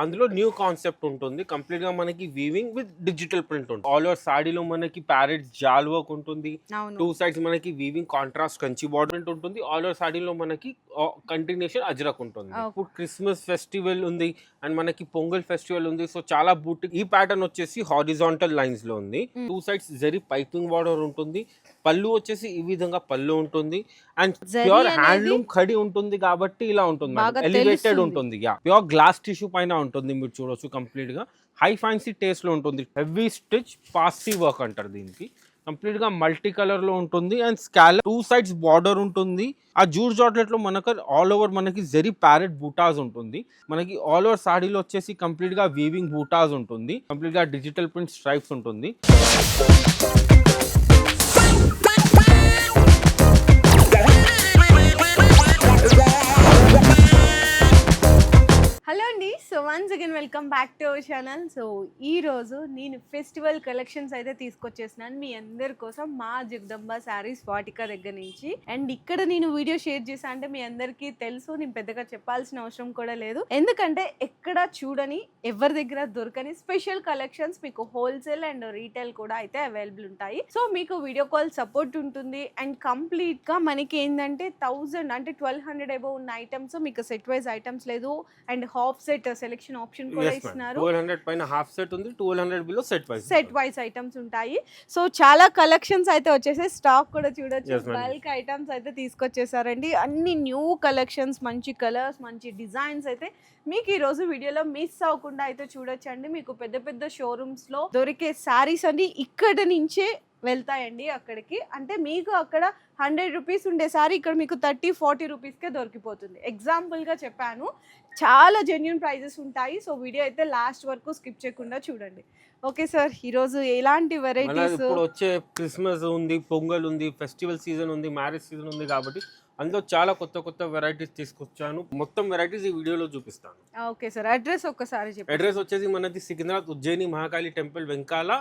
అందులో new concept ఉంటుంది. Complete గా మనకి వీవింగ్ విత్ డిజిటల్ ప్రింట్ ఉంటుంది. ఆల్ ఓవర్ సాడీలో మనకి ప్యారెట్ జాల్ వర్క్ ఉంటుంది. అవును. 2 సైడ్స్ మనకి వీవింగ్ కాంట్రాస్ట్ కంచి బార్డర్ ఉంటుంది. ఆల్ ఓవర్ సాడీలో మనకి కంటిన్యూషన్ అజ్రక్ ఉంటుంది. ఇప్పుడు క్రిస్మస్ ఫెస్టివల్ ఉంది అండ్ మనకి పొంగల్ ఫెస్టివల్ ఉంది. సో చాలా బూటిక్. ఈ ప్యాటర్న్ వచ్చేసి హారిజాంటల్ లైన్స్ లో ఉంది. 2 సైడ్స్ జరీ పైపింగ్ బార్డర్ ఉంటుంది. పళ్ళు వచ్చేసి ఈ విధంగా పళ్ళు ఉంటుంది అండ్ ప్యూర్ హ్యాండ్లూమ్ ఖడి ఉంటుంది కాబట్టి ఇలా ఉంటుంది. ఎలివేటెడ్ ఉంటుంది. ప్యూర్ గ్లాస్ టిష్యూ పైన ఉంటుంది. మీరు చూడొచ్చు కంప్లీట్ గా హై ఫ్యాన్సీ టేస్ట్ లో ఉంటుంది. హెవీ స్టిచ్ పాసీ వర్క్ అంటారు దీనికి. కంప్లీట్ గా మల్టీ కలర్ లో ఉంటుంది అండ్ స్కాలప్ 2 సైడ్స్ బార్డర్ ఉంటుంది. ఆ జూట్ జార్జెట్ లో మనకు ఆల్ ఓవర్ మనకి జెరీ ప్యారెట్ బూటాస్ ఉంటుంది. మనకి ఆల్ ఓవర్ సాడీలో వచ్చేసి కంప్లీట్ గా వీవింగ్ బూటాస్ ఉంటుంది. కంప్లీట్ గా డిజిటల్ ప్రింట్ స్ట్రైప్స్ ఉంటుంది. హలో అండి. So once again welcome back to our channel. So ఈ రోజు నేను ఫెస్టివల్ కలెక్షన్స్ అయితే తీసుకొచ్చేసినాను మీ అందరి కోసం మా జగదంబ శారీస్ వాటిక దగ్గర నుంచి. అండ్ ఇక్కడ నేను వీడియో షేర్ చేసా అంటే మీ అందరికీ తెలుసు, నేను పెద్దగా చెప్పాల్సిన అవసరం కూడా లేదు. ఎందుకంటే ఎక్కడ చూడని ఎవరి దగ్గర దొరకని స్పెషల్ కలెక్షన్స్ మీకు హోల్సేల్ అండ్ రీటైల్ కూడా అయితే అవైలబుల్ ఉంటాయి. సో మీకు వీడియో కాల్ సపోర్ట్ ఉంటుంది అండ్ కంప్లీట్ గా మనకి ఏంటంటే 1000 అంటే 1200 అబౌవ్ ఉన్న ఐటమ్స్ మీకు సెట్ వైజ్ ఐటమ్స్ లేదు and half set selection option కూడా ఇస్తున్నారు. 1200 పైన హాఫ్ సెట్ ఉంది. 1200 బిలో సెట్ వైస్ ఐటమ్స్ ఉంటాయి. సో చాలా కలెక్షన్స్ అయితే వచ్చేసాయి. స్టాక్ కూడా చూడొచ్చు. బల్క్ ఐటమ్స్ అయితే తీసుకొచ్చేసారండి. అన్ని న్యూ కలెక్షన్స్, మంచి కలర్స్, మంచి డిజైన్స్ అయితే మీకు ఈ రోజు వీడియోలో మిస్ అవ్వకుండా అయితే చూడొచ్చండి. మీకు పెద్ద పెద్ద షోరూమ్స్ లో దొరికే శారీస్ అన్ని ఇక్కడ నుంచే వెళ్తాయండి అక్కడికి. అంటే మీకు అక్కడ 100 రూపీస్ ఉండే సారీ ఇక్కడ మీకు 30-40 రూపీస్కే దొరికిపోతుంది. ఎగ్జాంపుల్గా చెప్పాను. చాలా జెన్యూన్ ప్రైజెస్ ఉంటాయి. సో వీడియో అయితే లాస్ట్ వరకు స్కిప్ చేయకుండా చూడండి. ఓకే సార్, ఈరోజు ఎలాంటి వెరైటీస్? ఇప్పుడు వచ్చే క్రిస్మస్ ఉంది, పొంగల్ ఉంది, ఫెస్టివల్ సీజన్ ఉంది, మ్యారేజ్ సీజన్ ఉంది కాబట్టి అందులో చాలా కొత్త కొత్త వెరైటీస్ తీసుకొచ్చాను. మొత్తం వెరైటీస్ ఈ వీడియోలో చూపిస్తాను. ఓకే సార్, అడ్రస్ ఒక్కసారి చెప్పండి. అడ్రస్ వచ్చేసి మనది సికింద్రాబాద్ ఉజ్జయిని మహాకాళి టెంపుల్ వెంకాల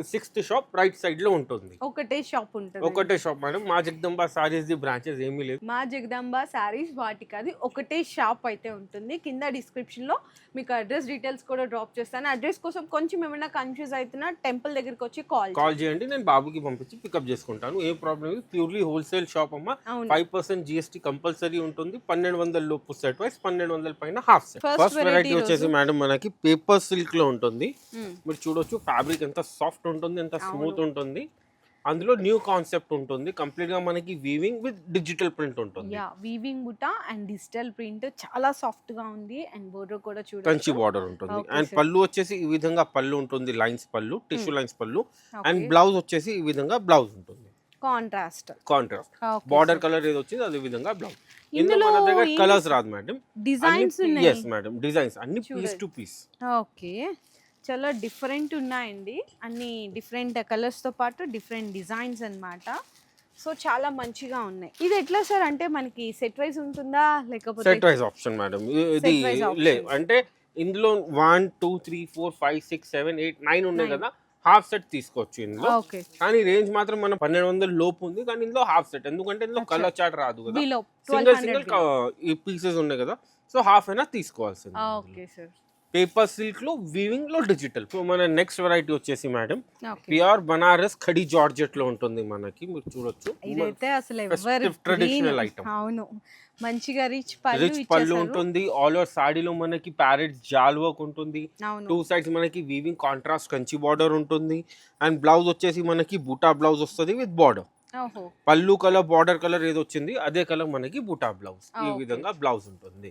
6th షాప్ రైట్ సైడ్ లో ఉంటుంది. ఒకటే షాప్ ఉంటుంది. ఒకటే షాప్ మేడం. మా జగదంబ సారీస్ ది బ్రాంచెస్ ఏమీ లేవు. మా జగదంబ సారీస్ వాటికది ఒకటే షాప్ అయితే ఉంటుంది. కింద డిస్క్రిప్షన్ లో మీకు అడ్రస్ డీటెయిల్స్ కూడా డ్రాప్ చేస్తాను. అడ్రస్ కోసం కొంచెం ఏమైనా కన్ఫ్యూజ్ అవుతున్నా టెంపుల్ దగ్గరికి వచ్చి కాల్ చేయండి. నేను బాబుకి పంపించి పికప్ చేసుకుంటాను. ఏ ప్రాబ్లం లేదు. ప్యూర్లీ హోల్సేల్ షాప్ అమ్మ. 5% GST కంపల్సరీ ఉంటుంది. 1200 లోపు సెట్ వైస్, 1200 పైన హాఫ్ సెట్. ఫస్ట్ వెరైటీ వచ్చేసి మేడం మనకి పేపర్ సిల్క్ లో ఉంటుంది. మీరు చూడొచ్చు ఫ్యాబ్రిక్ ఎంత సాఫ్ట్ ఉంటుంది, ఎంత స్మూత్ ఉంటుంది. అందులో న్యూ కాన్సెప్ట్ ఉంటుంది. కంప్లీట్ గా మనకి వీవింగ్ విత్ డిజిటల్ ప్రింట్ ఉంటుంది. వీవింగ్ బుటా అండ్ డిజిటల్ ప్రింట్ చాలా సాఫ్ట్ గా ఉంది. అండ్ బోర్డర్ కూడా చూడొచ్చు, కంచి బార్డర్ ఉంటుంది. అండ్ పళ్ళు వచ్చేసి ఈ విధంగా పళ్ళు ఉంటుంది. లైన్స్ పళ్ళు, టిష్యూ లైన్స్ పళ్ళు. అండ్ బ్లౌజ్ వచ్చేసి ఈ విధంగా బ్లౌజ్ ఉంటుంది. కాంట్రాస్ట్ బార్డర్ కలర్ ఏది వచ్చింది అదే విధంగా బ్లౌజ్. ఇందులో మన దగ్గర కలర్స్ రాదు మేడం. డిజైన్స్ ఉన్నాయి. yes మేడం, డిజైన్స్ అన్ని పీస్ టు పీస్. ఓకే, చాలా డిఫరెంట్ ఉన్నాయండి. అన్ని డిఫరెంట్ కలర్స్ తో పాటు డిఫరెంట్ డిజైన్స్ అన్నమాట. సో చాలా మంచిగా ఉన్నాయి. ఇది ఎట్లా సార్, అంటే మనకి సెట్ వైజ్ ఉంటుందా లేకపోతే? Set wise option madam. ఇది లేదు అంటే ఇందులో 1 2 3 4 5 6 7 8 9 ఉన్నాయి కదా, హాఫ్ సెట్ తీసుకోవచ్చు ఇందులో. కానీ రేంజ్ మాత్రం మన 1200 లోపు ఉంది. కానీ ఇందులో హాఫ్ సెట్, ఎందుకంటే ఇందులో కలర్ చార్ట్ రాదు కదా, సింగిల్ ఈ పీసెస్ ఉన్నాయి కదా, సో హాఫ్ అయినా తీసుకోవాల్సింది. Okay sir. పేపర్ సిల్క్ లో వీవింగ్ లో డిజిటల్. సో మన నెక్స్ట్ వెరైటీ వచ్చేసి madam pure Banaras khadi georgette లో ఉంటుంది మనకి. మీరు చూడొచ్చు, ఇదైతే అసలు ట్రెడిషనల్ ఐటమ్. అవును, మంచిగా రిచ్ పళ్ళు ఉంటుంది. ఆల్ ఓవర్ సాడీలో మనకి ప్యారెట్ జాల్ వర్క్ ఉంటుంది. 2 సైడ్స్ మనకి వీవింగ్ కాంట్రాస్ట్ కంచి బార్డర్ ఉంటుంది. అండ్ బ్లౌజ్ వచ్చేసి మనకి బూటా బ్లౌజ్ వస్తుంది విత్ బార్డర్. పళ్ళు కలర్, బార్డర్ కలర్ ఏది వచ్చింది అదే కలర్ మనకి బూటా బ్లౌజ్. ఈ విధంగా బ్లౌజ్ ఉంటుంది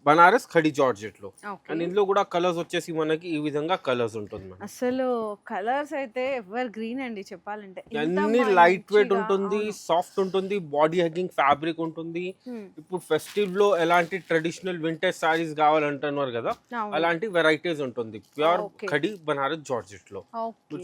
బనారస్ ఖడి జార్జెట్ లో. అండ్ ఇందులో కూడా కలర్స్ వచ్చేసి మనకి ఈ విధంగా కలర్స్ ఉంటుంది. అసలు కలర్స్ అయితే ఎవర్ గ్రీన్ అండి చెప్పాలంటే. అన్ని లైట్ వెయిట్ ఉంటుంది, సాఫ్ట్ ఉంటుంది, బాడీ హగ్గింగ్ ఫ్యాబ్రిక్ ఉంటుంది. ఇప్పుడు ఫెస్టివ్ లో ఎలాంటి ట్రెడిషనల్ వింటేజ్ సారీస్ కావాలంటున్నారు కదా, అలాంటి వెరైటీస్ ఉంటుంది ప్యూర్ ఖడి బనారస్ జార్జెట్ లో.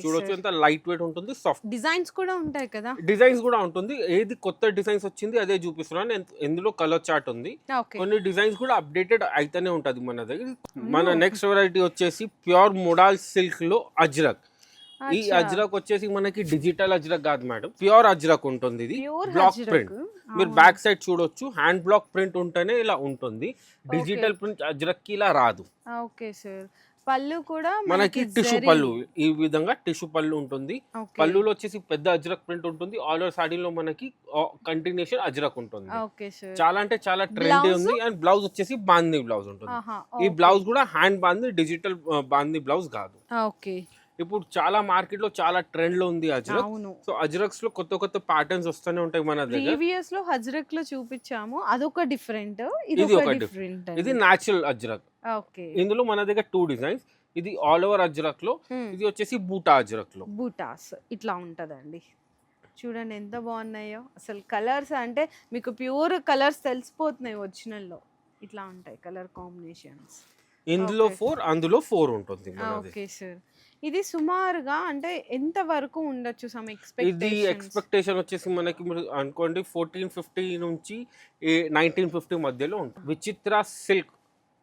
చూడొచ్చు ఎంత లైట్ వెయిట్ ఉంటుంది, సాఫ్ట్. డిజైన్స్ కూడా ఉంటాయి కదా, డిజైన్స్ కూడా ఉంటుంది. ఏది కొత్త డిజైన్స్ వచ్చింది అదే చూపిస్తున్నాను. ఇందులో కలర్ చార్ట్ ఉంది. కొన్ని డిజైన్స్ కూడా అప్డేటెడ్ అయితేనే ఉంటది మన దగ్గర. మన నెక్స్ట్ వెరైటీ వచ్చేసి ప్యూర్ మోడల్ సిల్క్ లో అజ్రక్. ఈ అజ్రక్ వచ్చేసి మనకి డిజిటల్ అజ్రక్ కాదు మేడం, ప్యూర్ అజ్రక్ ఉంటుంది. ఇది బ్లాక్ ప్రింట్. మీరు బ్యాక్ సైడ్ చూడొచ్చు, హ్యాండ్ బ్లాక్ ప్రింట్ ఉంటేనే ఇలా ఉంటుంది. డిజిటల్ ప్రింట్ అజ్రక్ కి ఇలా రాదు. Okay sir. పళ్ళు కూడా మనకి టిష్యూ పళ్ళు, ఈ విధంగా టిష్యూ పళ్ళు ఉంటుంది. పళ్ళులో వచ్చేసి పెద్ద అజ్రక్ ప్రింట్ ఉంటుంది. ఆల్ ఓవర్ సాడీలో మనకి కంటిన్యూషన్ అజ్రక్ ఉంటుంది. చాలా అంటే చాలా ట్రెండీ ఉంది. అండ్ బ్లౌజ్ వచ్చేసి బాందీ బ్లౌజ్ ఉంటుంది. ఈ బ్లౌజ్ కూడా హ్యాండ్ బాందీ, డిజిటల్ బాందీ బ్లౌజ్ కాదు. ఓకే. ఇప్పుడు చాలా మార్కెట్ లో చాలా ట్రెండ్ లో ఉంది అజ్రక్. సో అజ్రక్స్ లో కొత్త కొత్త ప్యాటర్న్స్ వస్తూనే ఉంటాయి మన దగ్గర. ప్రీవియస్ లో అజ్రక్ లో చూపించాము, అదొక డిఫరెంట్, ఇది ఒక డిఫరెంట్. ఇది నేచురల్ అజ్రక్. ఓకే. ఇందులో మన దగ్గర 2 డిజైన్స్. ఇది ఆల్ ఓవర్ అజ్రక్ లో, ఇది వచ్చేసి బూటా అజ్రక్ లో. బూటాస్ ఇట్లా ఉంటదండి. చూడండి ఎంత బాగున్నాయో అసలు. కలర్స్ అంటే మీకు ప్యూర్ కలర్స్ తెలిసిపోతున్నాయి ఒరిజినల్ లో. ఇట్లా ఉంటాయి కలర్ కాంబినేషన్స్. ఇందులో 4, అందులో 4 ఉంటుంది. Okay sir. ఇది సుమారుగా అంటే ఎంత వరకు ఉండొచ్చు సమ్ ఇది ఎక్స్పెక్టేషన్ వచ్చేసి మనకి మీరు అనుకోండి 1450 నుంచి 1950 మధ్యలో ఉంటుంది. విచిత్ర సిల్క్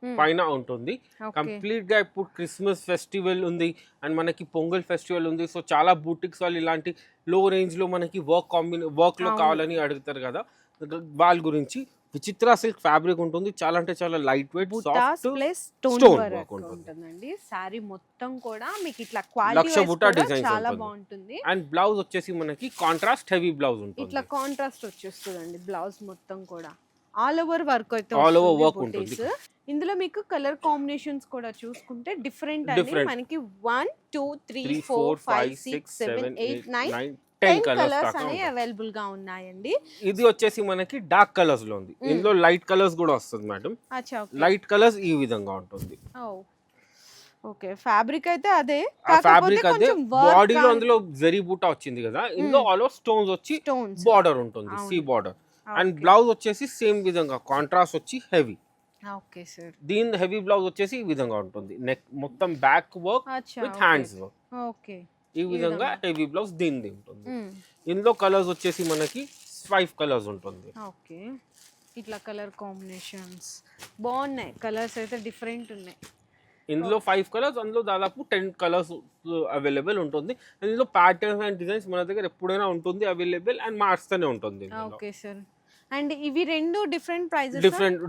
పైన ఉంటుంది. కంప్లీట్ గా ఇప్పుడు క్రిస్మస్ ఫెస్టివల్ ఉంది అండ్ మనకి పొంగల్ ఫెస్టివల్ ఉంది. సో చాలా బూటిక్స్ వాళ్ళు ఇలాంటి లో రేంజ్ లో మనకి వర్క్ లో కావాలని అడుగుతారు కదా, వాళ్ళ గురించి విచిత్ర సిల్క్ ఫ్యాబ్రిక్ ఉంటుంది. చాలా అంటే చాలా light wait, soft stone work ఉంటుందండి. సారీ మొత్తం కూడా మీకు ఇట్లా క్వాలిటీ చాలా బాగుంటుంది. అండ్ బ్లౌజ్ వచ్చేసి మనకి కాంట్రాస్ట్ హెవీ బ్లౌజ్ ఉంటుంది. ఇట్లా కాంట్రాస్ట్ వచ్చేస్తుందండి బ్లౌజ్ మొత్తం కూడా. ఆల్ ఓవర్ వర్క్ అయితే ఆల్ ఓవర్ వర్క్ ఉంటుంది. ఇందులో మీకు కలర్ కాంబినేషన్స్ కూడా చూసుకుంటే డిఫరెంట్ అండి. మనకి 1 2 3 4 5 6 7 8 9 10 కలర్స్ అనేవి అవైలబుల్ గా ఉన్నాయండి. ఇది వచ్చేసి మనకి డార్క్ కలర్స్ లో ఉంది. ఇందులో లైట్ కలర్స్ కూడా వస్తుంది మేడం. లైట్ కలర్స్ ఈ విధంగా ఉంటుంది. ఓకే. ఫ్యాబ్రిక్ అయితే అదే, ఫ్యాబ్రిక్ అదే, బాడీలో అందులో జరీ బూటా వచ్చింది కదా, ఇందులో ఆల్ ఓవర్ స్టోన్స్ వచ్చి బార్డర్ ఉంటుంది, సీ బార్డర్. అండ్ బ్లౌజ్ వచ్చేసి సేమ్ విధంగా కాంట్రాస్ట్ వచ్చి హెవీ. Okay sir. దీని హెవీ బ్లౌజ్ వచ్చేసి ఈ విధంగా ఉంటుంది. నెక్ మొత్తం back work with hands work. Okay. ఈ విధంగా హెవీ బ్లౌజ్ దీనిది ఉంటుంది. ఇందులో కలర్స్ వచ్చేసి మనకి 5 కలర్స్ ఉంటుంది. ఓకే. ఇట్లా కలర్ కాంబినేషన్స్ బాగున్నాయి. కలర్స్ అయితే డిఫరెంట్ ఉన్నాయి. ఇందులో 5 కలర్స్, అందులో దాదాపు 10 కలర్స్ అవైలబుల్ ఉంటుంది. ఇందులో ప్యాటర్న్స్ అండ్ డిజైన్స్ మన దగ్గర ఎప్పుడైనా ఉంటుంది అవైలబుల్ అండ్ మార్చుతూనే ఉంటుంది. Okay sir. అండ్ ఇవి రెండు డిఫరెంట్ ప్రైజెస్,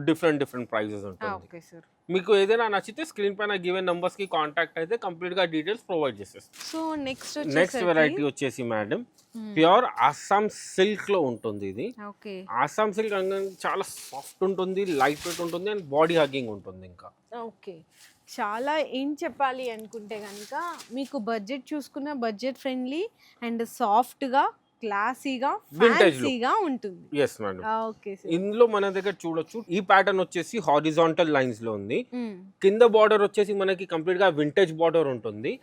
డిఫరెంట్ ప్రైజెస్ ఉంటుంది. Okay sir. మీకు ఏదైనా నచ్చితే స్క్రీన్ పైన గివెన్ నంబర్స్ కి కాంటాక్ట్ అయితే కంప్లీట్ గా డీటెయిల్స్ ప్రొవైడ్ చేసేస్తాం. సో నెక్స్ట్ వెరైటీ వచ్చేసి మేడం ప్యూర్ ఆసాం సిల్క్ లో ఉంటుంది. ఇది ఆసాం సిల్క్ చాలా సాఫ్ట్ ఉంటుంది, లైట్ వెయిట్ ఉంటుంది అండ్ బాడీ హగ్గింగ్ ఉంటుంది. ఇంకా ఓకే. చాలా ఏం చెప్పాలి అనుకుంటే కనుక మీకు బడ్జెట్ చూసుకున్న బడ్జెట్ ఫ్రెండ్లీ అండ్ సాఫ్ట్గా క్లాసీగా ఫ్యాన్సీగా ఉంటుంది. yes madam. Okay sir. ఇందులో మన దగ్గర చూడొచ్చు ఈ ప్యాటర్న్ వచ్చేసి హారిజాంటల్ లైన్స్ లో ఉంది. కింద బార్డర్ వచ్చేసి మనకి కంప్లీట్ గా వింటేజ్ బార్డర్ ఉంటుంది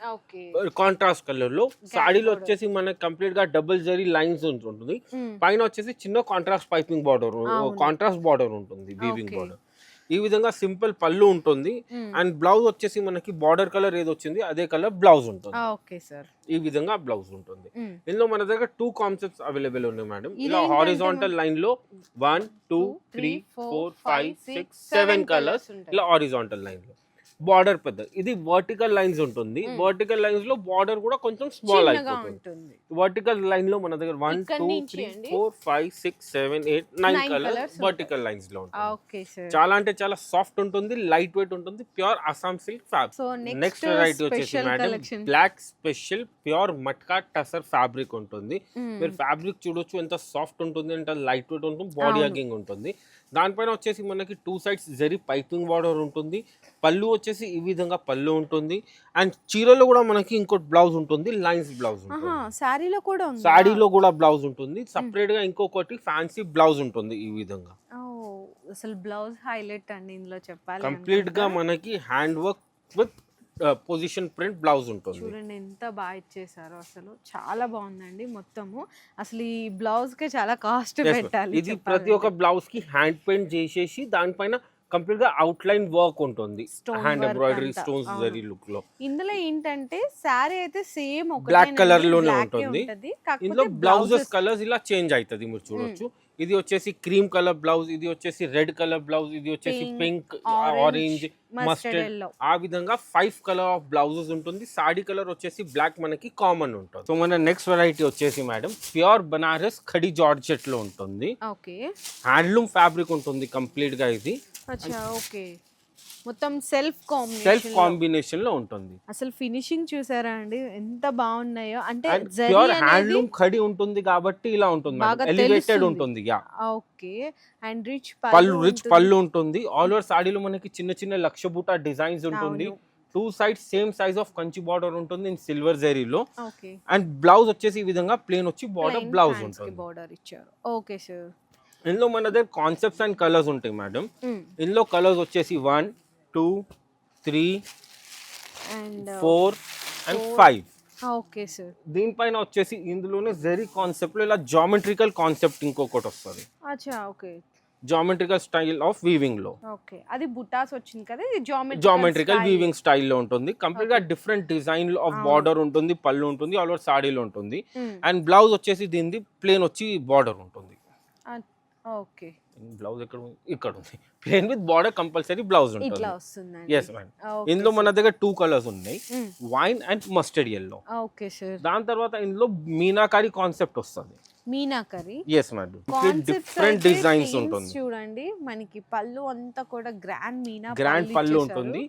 కాంట్రాస్ట్ కలర్ లో. సాడీలో వచ్చేసి మనకి కంప్లీట్ గా డబుల్ జరీ లైన్స్ ఉంటుంది. పైన వచ్చేసి చిన్న contrast piping border, contrast border ఉంటుంది, వీవింగ్ బార్డర్. ఈ విధంగా సింపుల్ పళ్ళు ఉంటుంది. అండ్ బ్లౌజ్ వచ్చేసి మనకి బార్డర్ కలర్ ఏది వచ్చింది అదే కలర్ బ్లౌజ్ ఉంటుంది. Okay sir. ఈ విధంగా బ్లౌజ్ ఉంటుంది. ఇందులో మన దగ్గర 2 కాన్సెప్ట్స్ అవైలబుల్ ఉన్నాయి మేడం. ఇలా హారిజాంటల్ లైన్ లో 1 2 3 4 5 6 7 కలర్స్ ఇలా హారిజాంటల్ లైన్ లో. బార్డర్ పెద్ద, ఇది వర్టికల్ లైన్స్ ఉంటుంది. వర్టికల్ లైన్స్ లో బార్డర్ కూడా కొంచెం స్మాల్ అయిపోతుంది. వర్టికల్ లైన్ లో మన దగ్గర 1 2 3 4 5 6 7 8 9 కలర్స్ వర్టికల్ లైన్స్ లో ఉంటుంది. చాలా అంటే చాలా సాఫ్ట్ ఉంటుంది, లైట్ వెయిట్ ఉంటుంది, pure Assam silk fabric. Next variety వచ్చేసి madam black special pure matka tussar fabric ఉంటుంది. మీరు ఫ్యాబ్రిక్ చూడొచ్చు ఎంత సాఫ్ట్ ఉంటుంది, ఎంత లైట్ వెయిట్ ఉంటుంది, బాడీ హగ్గింగ్ ఉంటుంది. దానిపైన వచ్చేసి మనకి 2 sides జరీ పైపింగ్ బార్డర్ ఉంటుంది. పళ్ళు వచ్చేసి ఈ విధంగా పళ్ళు ఉంటుంది. అండ్ చీరలో కూడా మనకి ఇంకోటి బ్లౌజ్ ఉంటుంది, లైన్స్ బ్లౌజ్ ఉంటుంది. సాడీలో కూడా బ్లౌజ్ ఉంటుంది. సపరేట్ గా ఇంకొకటి ఫ్యాన్సీ బ్లౌజ్ ఉంటుంది ఈ విధంగా. అసలు బ్లౌజ్ హైలైట్ అండి ఇందులో చెప్పాలి. కంప్లీట్ గా మనకి hand work with position print blouse ఉంటుంది. చూడండి ఎంత బాగా ఇచ్చేసారో, అసలు చాలా బాగుందండి మొత్తము. అసలు ఈ బ్లౌజ్ కి చాలా కాస్ట్ పెట్టాలి. ఇది ప్రతి ఒక్క బ్లౌజ్ కి హ్యాండ్ పెయింట్ చేసేసి దానిపైన కంప్లీట్ గా అవుట్ లైన్ వర్క్ ఉంటుంది, hand embroidery stones zari look లో. ఇందులో ఏంటంటే సారీ అయితే సేమ్ బ్లాక్ కలర్ లోనే ఉంటుంది. ఇందులో బ్లౌజెస్ కలర్స్ ఇలా చేంజ్ అవుతుంది. మీరు చూడొచ్చు ఇది వచ్చేసి క్రీమ్ కలర్ బ్లౌజ్, ఇది వచ్చేసి రెడ్ కలర్ బ్లౌజ్, ఇది వచ్చేసి పింక్, ఆరెంజ్, మస్టర్డ్. ఆ విధంగా 5 కలర్ ఆఫ్ బ్లౌజెస్ ఉంటుంది. సాడీ కలర్ వచ్చేసి బ్లాక్ మనకి కామన్ ఉంటుంది. సో మన నెక్స్ట్ వెరైటీ వచ్చేసి madam pure Banaras khadi georgette లో ఉంటుంది. ఓకే, హ్యాండ్లూమ్ ఫ్యాబ్రిక్ ఉంటుంది కంప్లీట్ గా. ఇది అచ్చా ఓకే, మొత్తం సెల్ఫ్ కాంబినేషన్ లో ఉంటుంది. అసలు ఫినిషింగ్ చూసారా అండి ఎంత బాగున్నాయో, అంటే ప్యూర్ హ్యాండ్లూమ్ ఖడి ఉంటుంది కాబట్టి ఇలా ఉంటుంది, ఎలివేటెడ్ ఉంటుంది. ఓకే, అండ్ రిచ్ పళ్ళు ఉంటుంది. ఆల్ ఓవర్ సాడీలో మనకి చిన్న చిన్న లక్ష బూటా డిజైన్స్ ఉంటుంది. 2 sides same size of Kanchi border ఉంటుంది ఇన్ సిల్వర్ జరీలో. అండ్ బ్లౌజ్ వచ్చేసి ఈ విధంగా ప్లేన్ వచ్చి బార్డర్ బ్లౌజ్ ఉంటుంది. బార్డర్ ఇచ్చారు. ఓకే సార్, ఇందులో మన దగ్గర కాన్సెప్ట్స్ అండ్ కలర్స్ ఉంటాయి మేడం. ఇందులో కలర్స్ వచ్చేసి 1, 2, 3, 4 and 5. ఓకే సార్, దీనిపైన వచ్చేసి ఇందులోనే జరీ కాన్సెప్ట్ లో ఇలా జామెట్రికల్ కాన్సెప్ట్ ఇంకొకటి వస్తుంది. అచ్చా okay, geometrical style of weaving లో. ఓకే, అది బుటాస్ వచ్చింది కదా, ఇది జామెట్రికల్ వీవింగ్ స్టైల్ లో ఉంటుంది. కంప్లీట్ గా డిఫరెంట్ డిజైన్ ఆఫ్ బార్డర్ ఉంటుంది, పళ్ళు ఉంటుంది, ఆల్ ఓవర్ సాడీలో ఉంటుంది. అండ్ బ్లౌజ్ వచ్చేసి దీనిది ప్లేన్ వచ్చి బార్డర్ ఉంటుంది. ఓకే, బ్లౌజ్ ఇక్కడ ఉంది plane with border, compulsory blouse ఉంటుంది. ఇట్లా వస్తుంది. yes madam. ఇందులో మన దగ్గర 2 కలర్స్ ఉన్నాయి, wine and mustard yellow. Okay sir, దాని తర్వాత ఇందులో మీనాకారి కాన్సెప్ట్ వస్తుంది. Meenakari, yes madam. Different designs ఉంటుంది. చూడండి మనకి పళ్ళు అంతా కూడా గ్రాండ్ పళ్ళు ఉంటుంది.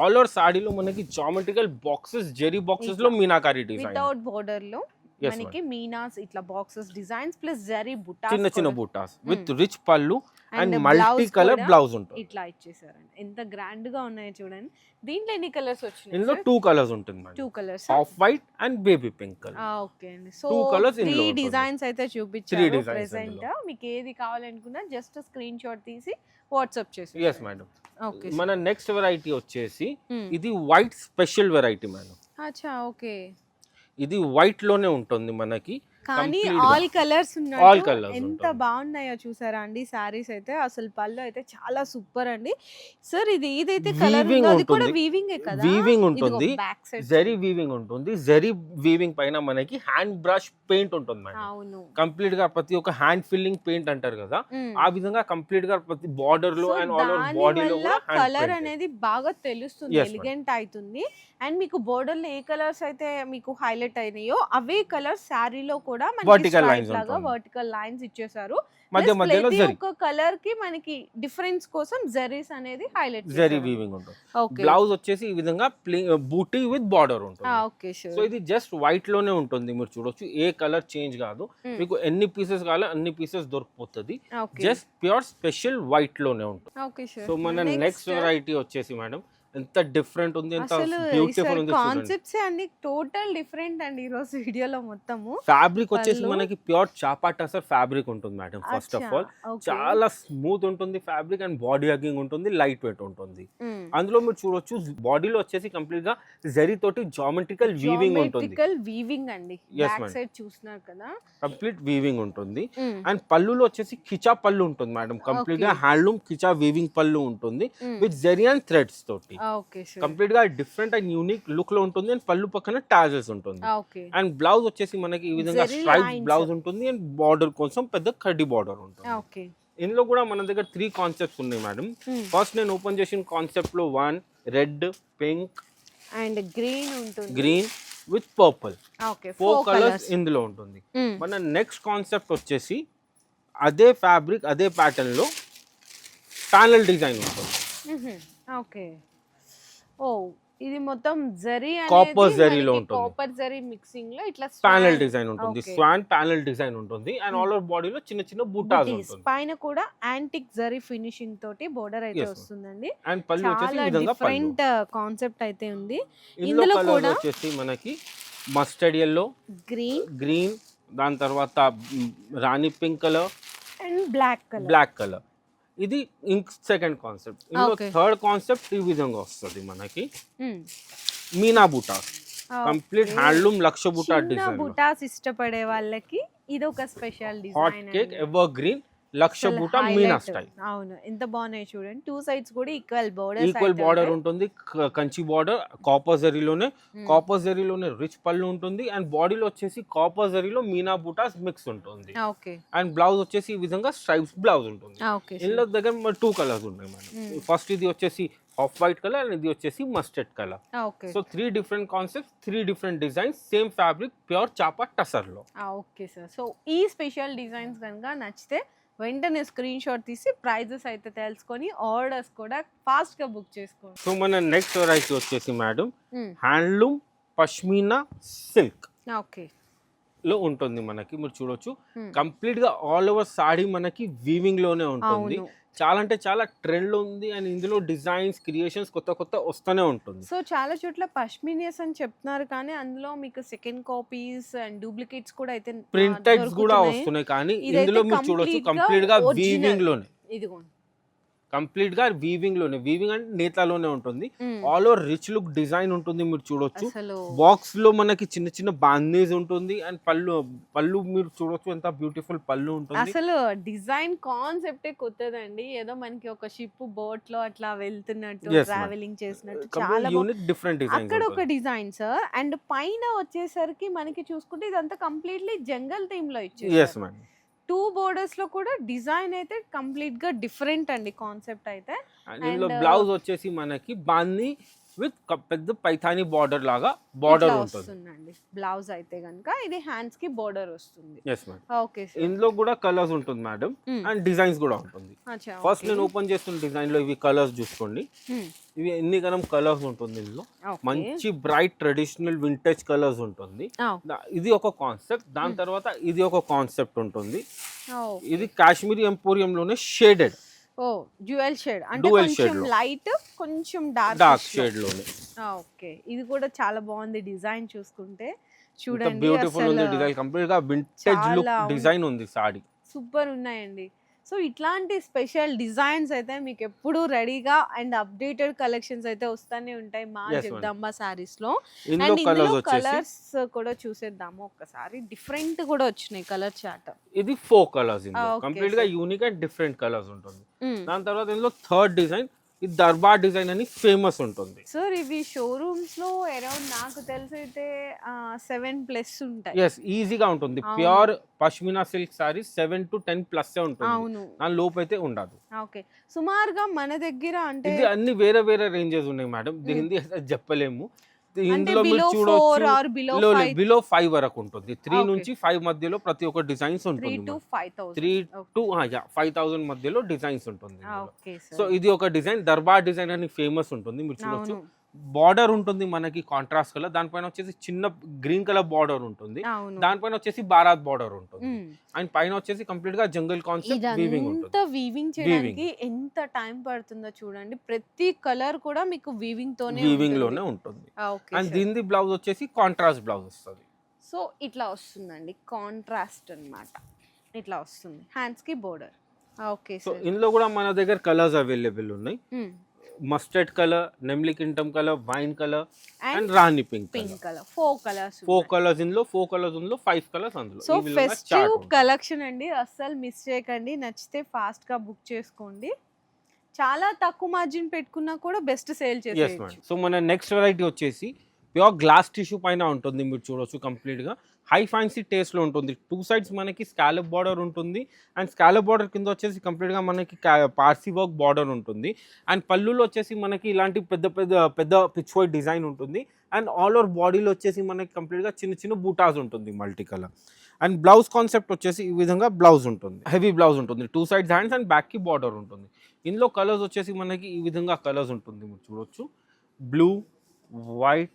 ఆల్ ఓవర్ సాడీలో మనకి జామెట్రికల్ బాక్సెస్, జెరీ బాక్సెస్ లో మీనాకారి డిజైన్ వితౌట్ బోర్డర్ లో మనకి మీనాస్ ఇట్లా బాక్సెస్ డిజైన్స్ ప్లస్ జరీ బుటాస్, చిన్న చిన్న బుటాస్ విత్ రిచ్ పళ్ళు అండ్ మల్టీ కలర్ బ్లౌజ్ ఉంటుంది. ఇట్లా ఇచ్చేసారండి, ఎంత గ్రాండ్ గా ఉన్నాయో చూడండి. దీంట్లో ఎన్ని కలర్స్ వచ్చినాయి? ఇందులో 2 కలర్స్ ఉంటుంది madam. 2 colours, off white and baby pink colour. Okay అండి. సో 2 కలర్స్ 3 డిజైన్స్ అయితే చూపించారు ప్రెజెంట్. మీకు ఏది కావాలనుకున్నా జస్ట్ స్క్రీన్ షాట్ తీసి వాట్సాప్ చేసి. yes madam. ఓకే, మన నెక్స్ట్ వెరైటీ వచ్చేసి ఇది వైట్ స్పెషల్ వెరైటీ మేడం. అచ్చా ఓకే, ఇది వైట్ లోనే ఉంటుంది మనకి, కానీ ఆల్ కలర్స్ ఉన్నాయి. ఎంత బాగున్నాయో చూసారా అండి సారీస్ అయితే. అసలు పళ్ళు అయితే చాలా సూపర్ అండి సార్. ఇదైతే కలర్ అది కూడా వీవింగ్ కదా, వీవింగ్ ఉంటుంది, జరీ వీవింగ్ ఉంటుంది. జరీ వీవింగ్ పైన మనకి హ్యాండ్ బ్రష్ పెయింట్ ఉంటుంది మేడం. అవును, కంప్లీట్ గా ప్రతి ఒక్క హ్యాండ్ ఫిల్లింగ్ పెయింట్ అంటారు కదా, ఆ విధంగా కంప్లీట్ గా ప్రతి బార్డర్ లో అండ్ ఆల్ ఓవర్ బాడీలో కూడా కలర్ అనేది బాగా తెలుస్తుంది, ఎలిగెంట్ అవుతుంది. అండ్ మీకు బోర్డర్ లో ఏ కలర్స్ అయితే మీకు హైలైట్ అయినాయో అవే కలర్స్ శారీలో కూడా వర్టికల్ లైన్స్ లాగా వర్టికల్ లైన్స్ ఇచ్చేసారు. మధ్య మధ్యలో జరీ, ఒక కలర్ కి మనకి డిఫరెన్స్ కోసం జరీస్ అనేది హైలైట్ జరీ వీవింగ్ ఉంటుంది. బ్లౌజ్ వచ్చేసి ఈ విధంగా బూటీ విత్ బార్డర్ ఉంటుంది. Okay sure. సో ఇది జస్ట్ వైట్ లోనే ఉంటుంది, మీరు చూడొచ్చు. ఏ కలర్ చేంజ్ కాదు, మీకు ఎన్ని పీసెస్ కావాలో అన్ని పీసెస్ దొరికిపోతుంది. జస్ట్ ప్యూర్ స్పెషల్ వైట్ లోనే ఉంటుంది. Okay sure. సో మన నెక్స్ట్ వెరైటీ వచ్చేసి మేడం ఎంత డిఫరెంట్ ఉంది, ఎంత బ్యూటిఫుల్ ఉంది. కాన్సెప్ట్స్ అన్ని టోటల్ డిఫరెంట్ అండి ఈ రోజు వీడియోలో మొత్తము. ఫ్యాబ్రిక్ వచ్చేసి మనకి ప్యూర్ చాపా టసర్ ఫ్యాబ్రిక్ ఉంటుంది మేడం. ఫస్ట్ ఆఫ్ ఆల్ చాలా స్మూత్ ఉంటుంది ఫ్యాబ్రిక్ అండ్ బాడీ హగ్గింగ్ ఉంటుంది, లైట్ వెయిట్ ఉంటుంది. అందులో మీరు చూడొచ్చు బాడీలో వచ్చేసి కంప్లీట్ గా జరీ తోటి జామెట్రికల్ వీవింగ్ ఉంటుంది. వీవింగ్ అండి, బ్యాక్ సైడ్ చూస్తున్నారు కదా, కంప్లీట్ వీవింగ్ ఉంటుంది. అండ్ పళ్ళులో వచ్చేసి కిచా పళ్ళు ఉంటుంది మేడం. కంప్లీట్ గా హ్యాండ్లూమ్ కిచా వీవింగ్ పళ్ళు ఉంటుంది విత్ జరీ అండ్ థ్రెడ్స్ తోటి. కంప్లీట్ గా డిఫరెంట్ అండ్ యూనిక్ లుక్ లో ఉంటుంది. అండ్ పళ్ళు పక్కన టాజెస్ ఉంటుంది. అండ్ బ్లౌజ్ వచ్చేసి మనకి ఈ విధంగా స్ట్రైప్ బ్లౌజ్ ఉంటుంది అండ్ బార్డర్ కోసం పెద్ద కడ్డీ బార్డర్ ఉంటుంది. ఇందులో కూడా మన దగ్గర 3 కాన్సెప్ట్స్ ఉన్నాయి మేడం. ఫస్ట్ నేను ఓపెన్ చేసిన కాన్సెప్ట్ లో 1 రెడ్, పింక్ అండ్ గ్రీన్ ఉంటుంది, గ్రీన్ విత్ పర్పుల్. 4 కలర్స్ ఇందులో ఉంటుంది. మన నెక్స్ట్ కాన్సెప్ట్ వచ్చేసి అదే ఫ్యాబ్రిక్ అదే ప్యాటర్న్ లో ప్యానల్ డిజైన్ ఉంటుంది. ఓకే, ఓ ఇది మొత్తం జరీ కాపర్ జరీలో ఉంటుంది, కాపర్ జరీ మిక్సింగ్ లో ఇట్లా ప్యానల్ డిజైన్ ఉంటుంది. స్వాన్ ప్యానల్ డిజైన్ ఉంటుంది అండ్ ఆల్ ఓవర్ బాడీలో చిన్న చిన్న బూటాస్ ఉంటుంది. పైన కూడా యాంటిక్ జరీ ఫినిషింగ్ తోటి బోర్డర్ అయితే వస్తుందండి. అండ్ పళ్ళు వచ్చేసి ఈ విధంగా డిఫరెంట్ కాన్సెప్ట్ అయితే ఉంది. ఇందులో కలర్ వచ్చేసి మనకి మస్టర్డ్ yellow, గ్రీన్, దాని తర్వాత rani pink colour and black colour. ఇది సెకండ్ కాన్సెప్ట్. ఇందులో థర్డ్ కాన్సెప్ట్ ఈ విధంగా వస్తుంది మనకి మీనా బూటాస్, కంప్లీట్ హ్యాండ్లూమ్ లక్ష బూటా డిజైన్. బూటాస్ ఇష్టపడే వాళ్ళకి ఇది ఒక special design. Hot cake evergreen లక్ష బూట మీనా స్టైల్. అవును, ఎంత బాగున్నాయి చూడండి. టూ సైడ్స్ కూడా ఈక్వల్ బోర్డర్స్, ఈక్వల్ బార్డర్ ఉంటుంది, కంచి బార్డర్, కాపర్ జరీలోనే రిచ్ పళ్ళు ఉంటుంది. అండ్ బాడీలో వచ్చేసి కాపర్ జరీలో మీనా బూటాస్ మిక్స్ ఉంటుంది. ఓకే. అండ్ బ్లౌజ్ వచ్చేసి ఈ విధంగా స్ట్రైప్స్ బ్లౌజ్ ఉంటుంది. ఓకే. ఇందులో దగ్గర 2 కలర్స్ ఉన్నాయి మేడం. ఫస్ట్ ఇది వచ్చేసి ఆఫ్ వైట్ కలర్ అండ్ ఇది వచ్చేసి mustard colour. Okay. So 3 different concepts, 3 different designs, same fabric, pure చాపా టసర్ లో. Okay sir. సో ఈ స్పెషల్ డిజైన్స్ కనుక నచ్చితే వెంటనే స్క్రీన్ షాట్ తీసి ప్రైజెస్ అయితే తెలుసుకొని ఆర్డర్స్ కూడా ఫాస్ట్ గా బుక్ చేసుకోండి. సో మన నెక్స్ట్ వెరైటీ వచ్చేసి madam handloom pashmina silk okay లో ఉంటుంది మనకి. మీరు చూడొచ్చు కంప్లీట్ గా ఆల్ ఓవర్ సాడీ మనకి వీవింగ్ లోనే ఉంటుంది. చాలా అంటే చాలా ట్రెండ్ లో ఉంది. అండ్ ఇందులో డిజైన్స్ క్రియేషన్స్ కొత్త వస్తూనే ఉంటుంది. సో చాలా చోట్ల పష్మినియస్ అని చెప్తున్నారు, కానీ అందులో మీకు సెకండ్ కాపీస్ అండ్ డూప్లికేట్స్ కూడా అయితే ప్రింటెడ్స్ కూడా వస్తున్నాయి. కానీ ఇందులో మీరు చూడొచ్చు కంప్లీట్ గా వీవింగ్ లోనే, ఇదిగోండి కంప్లీట్ గా వీవింగ్ లోనే, వీవింగ్ అంటే నేతలోనే ఉంటుంది. All over rich look design ఉంటుంది. మీరు చూడొచ్చు బాక్స్ లో మనకి చిన్న చిన్న బాందేజ్ ఉంటుంది. అండ్ పళ్ళు మీరు చూడొచ్చు ఎంత బ్యూటిఫుల్ పళ్ళు ఉంటుంది. అసలు డిజైన్ కాన్సెప్టే కొత్తదండి. ఏదో మనకి ఒక షిప్ బోట్ లో అట్లా వెళ్తున్నట్టు, ట్రావెలింగ్ చేసినట్టు, చాలా యూనిక్ డిఫరెంట్ డిజైన్. అక్కడ ఒక డిజైన్ సార్. అండ్ పైన వచ్చేసరికి మనకి చూసుకుంటే ఇదంతా కంప్లీట్లీ జంగల్ థీమ్ లో ఇచ్చేసారు. 2 బోర్డర్స్ లో కూడా డిజైన్ అయితే కంప్లీట్ గా డిఫరెంట్ అండి కాన్సెప్ట్ అయితే. ఇందులో బ్లౌజ్ వచ్చేసి మనకి బాంది విత్ పెద్ద పైథానీ బార్డర్ లాగా బార్డర్ ఉంటుంది. బ్లౌజ్ అయితే గనుక ఇది హ్యాండ్స్ కి బార్డర్ వస్తుంది. ఓకే. ఇందులో కూడా కలర్స్ ఉంటుంది మేడం అండ్ డిజైన్స్ కూడా ఉంటుంది. ఫస్ట్ నేను ఓపెన్ చేస్తున్న డిజైన్ లో ఇవి కలర్స్ చూసుకోండి. ఇవి ఎన్ని కలం కలర్స్ ఉంటుంది. ఇందులో మంచి బ్రైట్ ట్రెడిషనల్ వింటేజ్ కలర్స్ ఉంటుంది. ఇది ఒక కాన్సెప్ట్. దాని తర్వాత ఇది ఒక కాన్సెప్ట్ ఉంటుంది. ఇది కాశ్మీరీ ఎంపోరియం లోనే షేడెడ్. ఓ డ్యూయల్ షేడ్ అంటే కొంచెం లైట్ కొంచెం డార్క్ షేడ్ లోనే. ఓకే. ఇది కూడా చాలా బాగుంది డిజైన్ చూసుకుంటే. చూడండి బ్యూటిఫుల్ ఉంది డిజైన్, కంప్లీట్ గా వింటేజ్ లుక్ డిజైన్ ఉంది సారీ. సూపర్ ఉన్నాయండి. సో ఇట్లాంటి స్పెషల్ డిజైన్స్ అయితే మీకు ఎప్పుడు రెడీగా అండ్ అప్డేటెడ్ కలెక్షన్స్ అయితే వస్తానే ఉంటాయి మా జగదంబ సారీస్ లో. అండ్ ఇందులో కలర్స్ కూడా చూసేద్దాము ఒక్కసారి. డిఫరెంట్ కూడా వచ్చినాయి కలర్ చార్ట్. ఇది 4 కలర్స్ ఇందులో కంప్లీట్ గా యూనిక్ అండ్ డిఫరెంట్ కలర్స్ ఉంటుంది. దాని తర్వాత ఇందులో థర్డ్ డిజైన్ ఇది దర్బార్ డిజైన్ అని ఫేమస్ ఉంటుంది. సార్ ఇవి షోరూమ్స్ లో అరౌండ్ నాకు తెలిసి అయితే 7+ ఉంటాయి. ఎస్, ఈజీగా ఉంటుంది. Pure pashmina silk saris 7 to 10+ ఉంటుంది. దాని లోపు అయితే ఉండదు. ఓకే. సుమారుగా మన దగ్గర అంటే ఇది అన్ని వేరే రేంజెస్ ఉన్నాయి మేడం. దీనిది చెప్పలేము. ఇందులో మీరు చూడొచ్చు బిలో 5 వరకు ఉంటుంది. 3 నుంచి 5 మధ్యలో ప్రతి ఒక్క డిజైన్స్ ఉంటుంది. 3 to 5,000 మధ్యలో డిజైన్స్ ఉంటుంది. సో ఇది ఒక డిజైన్ దర్బార్ డిజైన్ అని ఫేమస్ ఉంటుంది. మీరు చూడొచ్చు బార్డర్ ఉంటుంది మనకి కాంట్రాస్ట్ కలర్. దానిపైన వచ్చేసి చిన్న గ్రీన్ కలర్ బార్డర్ ఉంటుంది. దానిపైన వచ్చేసి బారాత్ బార్డర్ ఉంటుంది. అండ్ పైన వచ్చేసి కంప్లీట్ గా జంగల్ కాన్సెప్ట్ వీవింగ్ ఉంటుంది. వీవింగ్ చేయడానికి ఎంత టైం పడుతుందో చూడండి. ప్రతి కలర్ కూడా మీకు వీవింగ్ లోనే ఉంటుంది. అండ్ దీని బ్లౌజ్ వచ్చేసి కాంట్రాస్ట్ బ్లౌజ్ వస్తుంది. సో ఇట్లా వస్తుందండి కాంట్రాస్ట్ అన్నమాట. ఇట్లా వస్తుంది హ్యాండ్స్ కి బోర్డర్. ఓకే. సో ఇందులో కూడా మన దగ్గర కలర్స్ అవైలబుల్ ఉన్నాయి. మస్టర్డ్ కలర్, నెమ్లీ కింటమ్ colour, wine colour and rani pink colour. 4 colours ఇందులో 4 కలర్స్ ఇందులో 5 కలర్స్ అందులో. సో ఫెస్టివ్ కలెక్షన్ అండి, అస్సలు మిస్ చేయకండి. నచ్చితే ఫాస్ట్ గా బుక్ చేసుకోండి. చాలా తక్కువ మార్జిన్ పెట్టుకున్నా కూడా బెస్ట్ సేల్ చేసేయచ్చు. సో మన నెక్స్ట్ వెరైటీ వచ్చేసి ప్యూర్ గ్లాస్ టిష్యూ పైన ఉంటుంది. మీరు చూడొచ్చు కంప్లీట్ గా హై ఫ్యాన్సీ టేస్ట్ లో ఉంటుంది. 2 సైడ్స్ మనకి స్కాలప్ బార్డర్ ఉంటుంది. అండ్ స్కాలప్ బార్డర్ కింద వచ్చేసి కంప్లీట్ గా మనకి పార్సీ వర్క్ బార్డర్ ఉంటుంది. అండ్ పళ్ళులో వచ్చేసి మనకి ఇలాంటి పెద్ద పిచ్ వైట్ డిజైన్ ఉంటుంది. అండ్ ఆల్ ఓవర్ బాడీలో వచ్చేసి మనకి కంప్లీట్ గా చిన్న బూటాస్ ఉంటుంది multi colour. And blouse concept వచ్చేసి ఈ విధంగా బ్లౌజ్ ఉంటుంది. హెవీ బ్లౌజ్ ఉంటుంది. 2 సైడ్స్ హ్యాండ్స్ అండ్ బ్యాక్ కి బార్డర్ ఉంటుంది. ఇందులో కలర్స్ వచ్చేసి మనకి ఈ విధంగా కలర్స్ ఉంటుంది. మీరు చూడొచ్చు blue, white,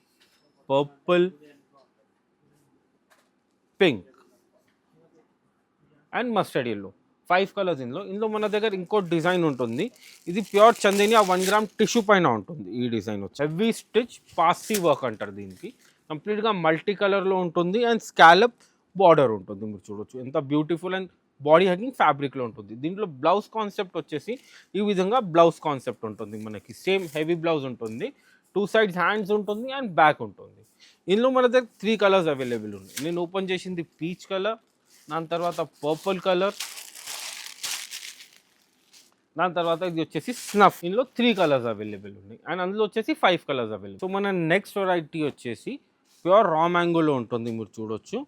purple, pink and mustard yellow. 5 colours ఇందులో మన దగ్గర ఇంకో డిజైన్ ఉంటుంది. ఇది ప్యూర్ చందేనియా 1 గ్రామ్ టిష్యూ పైన ఉంటుంది. ఈ డిజైన్ వచ్చి హెవీ స్టిచ్ పాసీ వర్క్ అంటారు దీనికి. కంప్లీట్గా మల్టీ కలర్లో ఉంటుంది అండ్ స్కాలప్ బార్డర్ ఉంటుంది. మీరు చూడొచ్చు ఎంత బ్యూటిఫుల్ అండ్ బాడీ హగింగ్ ఫ్యాబ్రిక్లో ఉంటుంది. దీంట్లో బ్లౌజ్ కాన్సెప్ట్ వచ్చేసి ఈ విధంగా బ్లౌజ్ కాన్సెప్ట్ ఉంటుంది. మనకి సేమ్ హెవీ బ్లౌజ్ ఉంటుంది. 2 సైడ్స్ హ్యాండ్స్ ఉంటుంది అండ్ బ్యాక్ ఉంటుంది. ఇందులో మన దగ్గర 3 కలర్స్ అవైలబుల్ ఉన్నాయి. నేను ఓపెన్ చేసింది పీచ్ కలర్, దాని తర్వాత పర్పుల్ కలర్ దాని తర్వాత ఇది వచ్చేసి స్నఫ్. ఇందులో 3 కలర్స్ అవైలబుల్ ఉన్నాయి అండ్ అందులో వచ్చేసి 5 కలర్స్ అవైలబుల్. సో మన నెక్స్ట్ వెరైటీ వచ్చేసి ప్యూర్ రా మ్యాంగోలో ఉంటుంది. మీరు చూడొచ్చు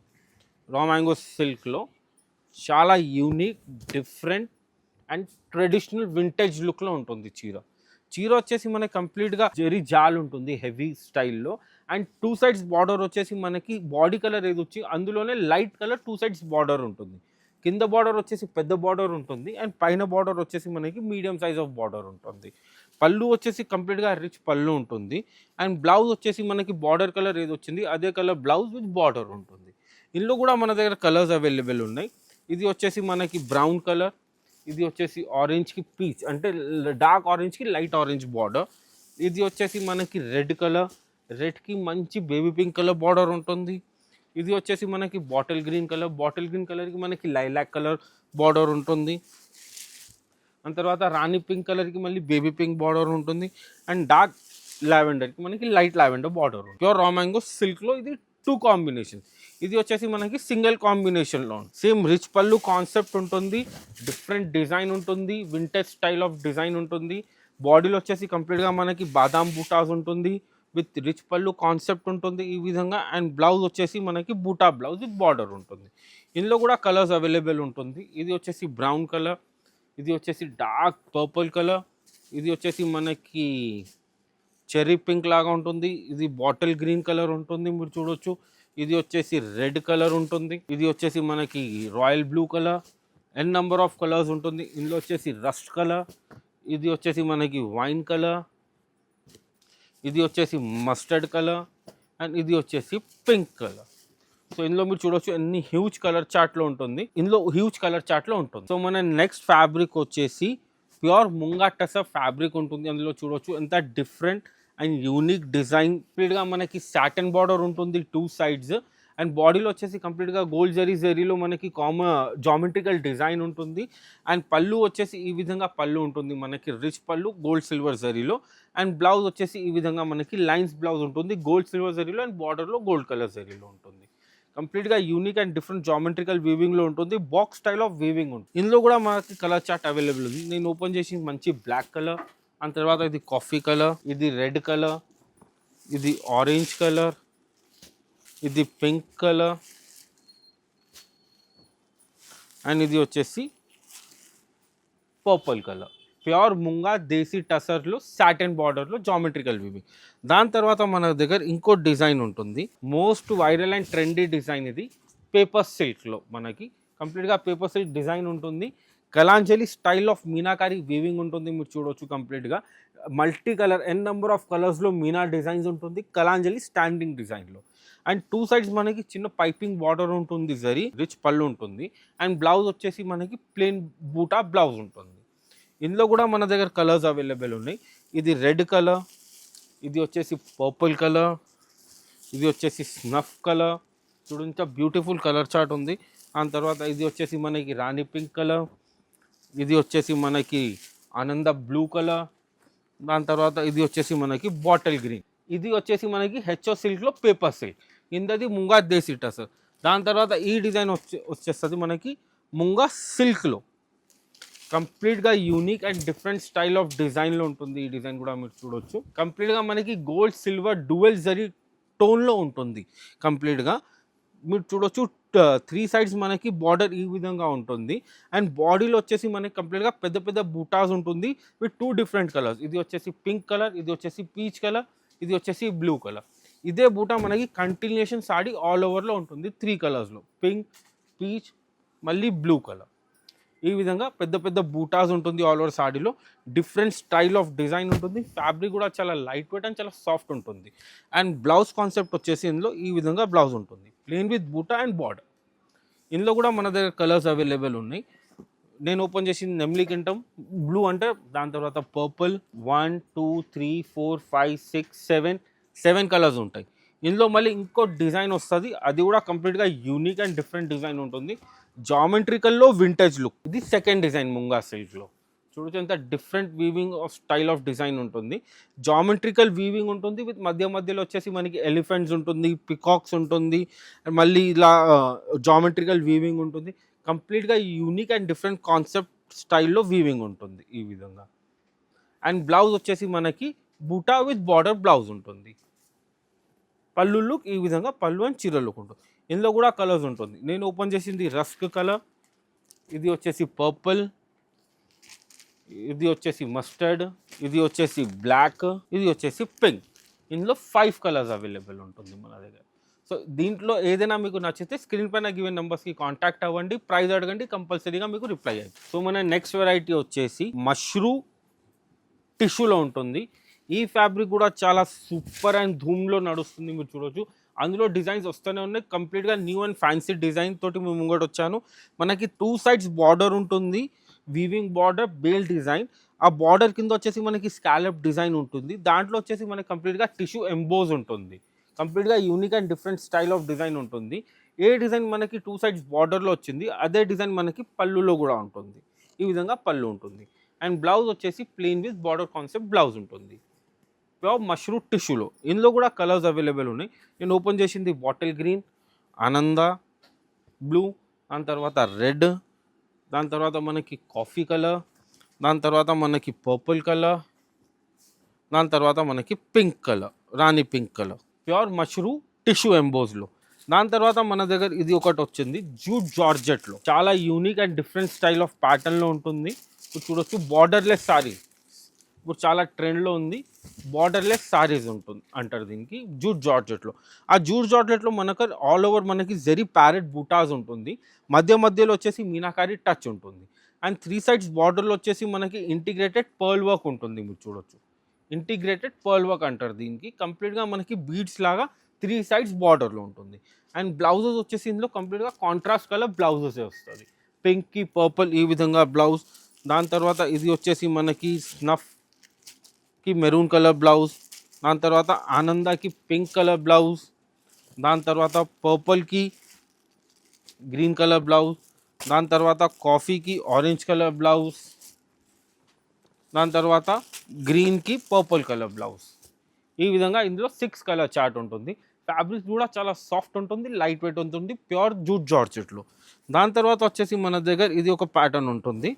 రా మ్యాంగో సిల్క్లో చాలా unique, different and traditional vintage లుక్లో ఉంటుంది చీర వచ్చేసి మనకి కంప్లీట్గా జరీ జాల్ ఉంటుంది హెవీ స్టైల్లో అండ్ 2 సైడ్స్ బార్డర్ వచ్చేసి మనకి బాడీ కలర్ ఏది వచ్చి అందులోనే లైట్ కలర్ 2 సైడ్స్ బార్డర్ ఉంటుంది. కింద బార్డర్ వచ్చేసి పెద్ద బార్డర్ ఉంటుంది అండ్ పైన బార్డర్ వచ్చేసి మనకి మీడియం సైజ్ ఆఫ్ బార్డర్ ఉంటుంది. పళ్ళు వచ్చేసి కంప్లీట్గా రిచ్ పళ్ళు ఉంటుంది అండ్ బ్లౌజ్ వచ్చేసి మనకి బార్డర్ కలర్ ఏది వచ్చింది అదే కలర్ బ్లౌజ్ విత్ బార్డర్ ఉంటుంది. ఇందులో కూడా మన దగ్గర కలర్స్ అవైలబుల్ ఉన్నాయి. ఇది వచ్చేసి మనకి బ్రౌన్ కలర్, ఇది వచ్చేసి ఆరెంజ్కి పీచ్ అంటే డార్క్ ఆరెంజ్కి లైట్ ఆరెంజ్ బార్డర్. ఇది వచ్చేసి మనకి రెడ్ కలర్, రెడ్కి మంచి బేబీ పింక్ కలర్ బార్డర్ ఉంటుంది. ఇది వచ్చేసి మనకి బాటిల్ గ్రీన్ కలర్కి మనకి లైలాక్ కలర్ బార్డర్ ఉంటుంది. దాని తర్వాత రాణి పింక్ కలర్కి మళ్ళీ బేబీ పింక్ బార్డర్ ఉంటుంది అండ్ డార్క్ లావెండర్కి మనకి light lavender border. Pure raw mango సిల్క్లో ఇది 2 కాంబినేషన్. ఇది వచ్చేసి మనకి సింగిల్ కాంబినేషన్లో ఉంది. సేమ్ రిచ్ పళ్ళు కాన్సెప్ట్ ఉంటుంది, డిఫరెంట్ డిజైన్ ఉంటుంది, వింటేజ్ స్టైల్ ఆఫ్ డిజైన్ ఉంటుంది. బాడీలో వచ్చేసి కంప్లీట్గా మనకి బాదాం బూటాస్ ఉంటుంది విత్ రిచ్ పళ్ళు కాన్సెప్ట్ ఉంటుంది ఈ విధంగా అండ్ బ్లౌజ్ వచ్చేసి మనకి బూటా బ్లౌజ్ విత్ బార్డర్ ఉంటుంది. ఇందులో కూడా కలర్స్ అవైలబుల్ ఉంటుంది. ఇది వచ్చేసి బ్రౌన్ కలర్, ఇది వచ్చేసి డార్క్ పర్పుల్ కలర్, ఇది వచ్చేసి మనకి చెర్రీ పింక్ లాగా ఉంటుంది, ఇది బాటిల్ గ్రీన్ కలర్ ఉంటుంది మీరు చూడొచ్చు. ఇది వచ్చేసి రెడ్ కలర్ ఉంటుంది, ఇది వచ్చేసి మనకి royal blue colour, number of colours ఉంటుంది. ఇందులో వచ్చేసి రస్ట్ కలర్, ఇది వచ్చేసి మనకి వైన్ కలర్, ఇది వచ్చేసి మస్టర్డ్ కలర్ అండ్ ఇది వచ్చేసి పింక్ కలర్. సో ఇందులో మీరు చూడొచ్చు ఎన్ని హ్యూజ్ కలర్ చార్ట్లో ఉంటుంది. సో మన నెక్స్ట్ ఫ్యాబ్రిక్ వచ్చేసి ప్యూర్ ముంగా టసర్ ఫ్యాబ్రిక్ ఉంటుంది. అందులో చూడొచ్చు ఎంత డిఫరెంట్ అండ్ యూనిక్ డిజైన్. కంప్లీట్గా మనకి సాటన్ బార్డర్ ఉంటుంది 2 సైడ్స్ అండ్ బాడీలో వచ్చేసి కంప్లీట్గా గోల్డ్ జరీలో మనకి జామెట్రికల్ డిజైన్ ఉంటుంది అండ్ పళ్ళు వచ్చేసి ఈ విధంగా పళ్ళు ఉంటుంది మనకి రిచ్ పళ్ళు గోల్డ్ సిల్వర్ జరీలో అండ్ బ్లౌజ్ వచ్చేసి ఈ విధంగా మనకి లైన్స్ బ్లౌజ్ ఉంటుంది గోల్డ్ సిల్వర్ జరీలో అండ్ బార్డర్లో గోల్డ్ కలర్ జరీలో ఉంటుంది. కంప్లీట్గా యూనిక్ అండ్ డిఫరెంట్ జామెట్రికల్ వీవింగ్లో ఉంటుంది, బాక్స్ స్టైల్ ఆఫ్ వీవింగ్ ఉంటుంది. ఇందులో కూడా మనకి కలర్ చార్ట్ అవైలబుల్ ఉంది. నేను ఓపెన్ చేసి మంచి బ్లాక్ కలర్, ఆ తర్వాత ఇది కాఫీ కలర్, ఇది రెడ్ కలర్, ఇది ఆరెంజ్ కలర్, ఇది పింక్ కలర్ అండ్ ఇది వచ్చేసి పర్పుల్ కలర్. ప్యూర్ ముంగా దేశీ టసర్లో సాటన్ బార్డర్లో జామెట్రికల్ వీవింగ్. దాని తర్వాత మన దగ్గర ఇంకో డిజైన్ ఉంటుంది, most viral and trendy design. ఇది పేపర్ సిల్క్లో మనకి కంప్లీట్గా పేపర్ సిల్క్ డిజైన్ ఉంటుంది. Kalanjali style of meenakari weaving ఉంటుంది మీరు చూడవచ్చు. కంప్లీట్గా మల్టీ కలర్ నెంబర్ ఆఫ్ కలర్స్లో మీనా డిజైన్స్ ఉంటుంది కలాంజలి స్టాండింగ్ డిజైన్లో అండ్ 2 సైడ్స్ మనకి చిన్న పైపింగ్ బార్డర్ ఉంటుంది, జరీ రిచ్ పళ్ళు ఉంటుంది అండ్ బ్లౌజ్ వచ్చేసి మనకి ప్లెయిన్ బూటా బ్లౌజ్ ఉంటుంది. ఇందులో కూడా మన దగ్గర కలర్స్ అవైలబుల్ ఉన్నాయి. ఇది రెడ్ కలర్, ఇది వచ్చేసి పర్పుల్ కలర్, ఇది వచ్చేసి స్నఫ్ కలర్. చూడండి బ్యూటిఫుల్ కలర్ చార్ట్ ఉంది. ఆ తర్వాత ఇది వచ్చేసి మనకి రాణి పింక్ కలర్, ఇది వచ్చేసి మనకి ఆనంద బ్లూ కలర్, దాని తర్వాత ఇది వచ్చేసి మనకి బాటిల్ గ్రీన్, ఇది వచ్చేసి మనకి హెచ్ఓ సిల్క్లో పేపర్ సిల్క్, కిందది ముంగా దేశీ టసర్. దాని తర్వాత ఈ డిజైన్ వచ్చేస్తుంది మనకి ముంగా సిల్క్లో. కంప్లీట్గా unique and different style of డిజైన్లో ఉంటుంది. ఈ డిజైన్ కూడా మీరు చూడొచ్చు. కంప్లీట్గా మనకి గోల్డ్ సిల్వర్ డ్యూయల్ జరీ టోన్లో ఉంటుంది. కంప్లీట్గా మీరు చూడొచ్చు 3 సైడ్స్ మనకి బార్డర్ ఈ విధంగా ఉంటుంది అండ్ బాడీలో వచ్చేసి మనకి కంప్లీట్గా పెద్ద పెద్ద బూటాస్ ఉంటుంది విత్ 2 డిఫరెంట్ కలర్స్. ఇది వచ్చేసి పింక్ కలర్, ఇది వచ్చేసి పీచ్ కలర్, ఇది వచ్చేసి బ్లూ కలర్. ఇదే బూటా మనకి కంటిన్యూషన్ సాడీ ఆల్ ఓవర్లో ఉంటుంది 3 కలర్స్లో, పింక్, పీచ్, మళ్ళీ బ్లూ కలర్. ఈ విధంగా పెద్ద పెద్ద బూటాస్ ఉంటుంది ఆల్ ఓవర్ సాడీలో. డిఫరెంట్ స్టైల్ ఆఫ్ డిజైన్ ఉంటుంది. ఫ్యాబ్రిక్ కూడా చాలా లైట్ వెయిట్ అండ్ చాలా సాఫ్ట్ ఉంటుంది అండ్ బ్లౌజ్ కాన్సెప్ట్ వచ్చేసి ఇందులో ఈ విధంగా బ్లౌజ్ ఉంటుంది plain with buta and border. ఇందులో కూడా మన దగ్గర కలర్స్ అవైలబుల్ ఉన్నాయి. నేను ఓపెన్ చేసింది నెమ్లీ కింటమ్ బ్లూ అంటే, దాని తర్వాత పర్పుల్ 1 2 3 4 5 6 7 కలర్స్ ఉంటాయి. ఇందులో మళ్ళీ ఇంకో డిజైన్ వస్తుంది, అది కూడా కంప్లీట్గా యూనిక్ అండ్ డిఫరెంట్ డిజైన్ ఉంటుంది. జామెట్రికల్లో వింటేజ్ లుక్. ఇది సెకండ్ డిజైన్ ముంగా సిల్క్లో. చూడొచ్చు ఎంత different weaving of style of design ఉంటుంది. జామెట్రికల్ వీవింగ్ ఉంటుంది విత్ మధ్యలో వచ్చేసి మనకి ఎలిఫెంట్స్ ఉంటుంది, పికాక్స్ ఉంటుంది, మళ్ళీ ఇలా జామెట్రికల్ వీవింగ్ ఉంటుంది. కంప్లీట్గా యూనిక్ అండ్ డిఫరెంట్ కాన్సెప్ట్ స్టైల్లో వీవింగ్ ఉంటుంది ఈ విధంగా. అండ్ బ్లౌజ్ వచ్చేసి మనకి బూటా విత్ బార్డర్ బ్లౌజ్ ఉంటుంది. పళ్ళు లుక్ ఈ విధంగా పళ్ళు అండ్ చీర లుక్ ఉంటుంది. ఇందులో కూడా కలర్స్ ఉంటుంది. నేను ఓపెన్ చేసింది రస్క్ కలర్, ఇది వచ్చేసి పర్పుల్, ఇది వచ్చేసి మస్టర్డ్, ఇది వచ్చేసి బ్లాక్, ఇది వచ్చేసి పింక్. ఇందులో 5 కలర్స్ అవైలబుల్ ఉంటుంది మన దగ్గర. సో దీంట్లో ఏదైనా మీకు నచ్చితే స్క్రీన్ పైన గివెన్ నెంబర్స్కి కాంటాక్ట్ అవ్వండి, ప్రైస్ అడగండి, కంపల్సరీగా మీకు రిప్లై అయ్యింది. సో మన నెక్స్ట్ వెరైటీ వచ్చేసి మష్రూ టిష్యూలో ఉంటుంది. ఈ ఫ్యాబ్రిక్ కూడా చాలా సూపర్ అండ్ ధూమ్లో నడుస్తుంది, మీరు చూడొచ్చు. అందులో డిజైన్స్ వస్తూనే ఉన్నాయి. కంప్లీట్గా న్యూ అండ్ ఫ్యాన్సీ డిజైన్ తోటి మేము ముంగట వచ్చాను. మనకి 2 sides బార్డర్ ఉంటుంది, వీవింగ్ బార్డర్, బేల్ డిజైన్. ఆ బార్డర్ కింద వచ్చేసి మనకి స్కాలప్ డిజైన్ ఉంటుంది. దాంట్లో వచ్చేసి మనకి కంప్లీట్గా టిష్యూ ఎంబోజ్ ఉంటుంది. కంప్లీట్గా unique and different style of design ఉంటుంది. ఏ డిజైన్ మనకి 2 sides బార్డర్లో వచ్చింది, అదే డిజైన్ మనకి పళ్ళులో కూడా ఉంటుంది. ఈ విధంగా పళ్ళు ఉంటుంది. అండ్ బ్లౌజ్ వచ్చేసి plain with border concept blouse ఉంటుంది. ప్యూర్ మష్రూ టిష్యూలో. ఇందులో కూడా కలర్స్ అవైలబుల్ ఉన్నాయి. నేను ఓపెన్ చేసింది బాటిల్ గ్రీన్, ఆనంద బ్లూ, దాని తర్వాత రెడ్, దాని తర్వాత మనకి కాఫీ కలర్, దాని తర్వాత మనకి పర్పుల్ కలర్, దాని తర్వాత మనకి pink colour, rani pink colour, pure mashru tissue ఎంబోజ్లో. దాని తర్వాత మన దగ్గర ఇది ఒకటి వచ్చింది జూట్ జార్జెట్లో. చాలా unique and different style of ప్యాటర్న్లో ఉంటుంది. ఇప్పుడు చూడొచ్చు బార్డర్లెస్ సారీ ఇప్పుడు చాలా ట్రెండ్లో ఉంది. బార్డర్లెస్ సారీస్ ఉంటుంది అంటారు దీనికి, జూట్ జార్జెట్లో. ఆ జూట్ జార్జెట్లో మనకు ఆల్ ఓవర్ మనకి జెరీ ప్యారెట్ బూటాస్ ఉంటుంది. మధ్యలో వచ్చేసి మీనాకారి టచ్ ఉంటుంది. అండ్ 3 sides బార్డర్లో వచ్చేసి మనకి ఇంటిగ్రేటెడ్ పర్ల్ వర్క్ ఉంటుంది, మీరు చూడొచ్చు. ఇంటిగ్రేటెడ్ పర్ల్ వర్క్ అంటారు దీనికి. కంప్లీట్గా మనకి బీడ్స్ లాగా 3 sides బార్డర్లో ఉంటుంది. అండ్ బ్లౌజెస్ వచ్చేసి ఇందులో కంప్లీట్గా కాంట్రాస్ట్ కలర్ బ్లౌజెస్ వస్తుంది. పింక్కి పర్పుల్ ఈ విధంగా బ్లౌజ్. దాని తర్వాత ఇది వచ్చేసి మనకి స్నఫ్కి మెరూన్ కలర్ బ్లౌజ్. దాని తర్వాత ఆనందాకి పింక్ కలర్ బ్లౌజ్. దాని తర్వాత పర్పుల్కి గ్రీన్ కలర్ బ్లౌజ్. దాని తర్వాత కాఫీకి ఆరెంజ్ కలర్ బ్లౌజ్. దాని తర్వాత గ్రీన్కి పర్పుల్ కలర్ బ్లౌజ్. ఈ విధంగా ఇందులో 6 కలర్ చార్ట్ ఉంటుంది. ఫ్యాబ్రిక్ కూడా చాలా సాఫ్ట్ ఉంటుంది, లైట్ వెయిట్ ఉంటుంది, ప్యూర్ జూట్ జార్జెట్లో. దాని తర్వాత వచ్చేసి మన దగ్గర ఇది ఒక ప్యాటర్న్ ఉంటుంది,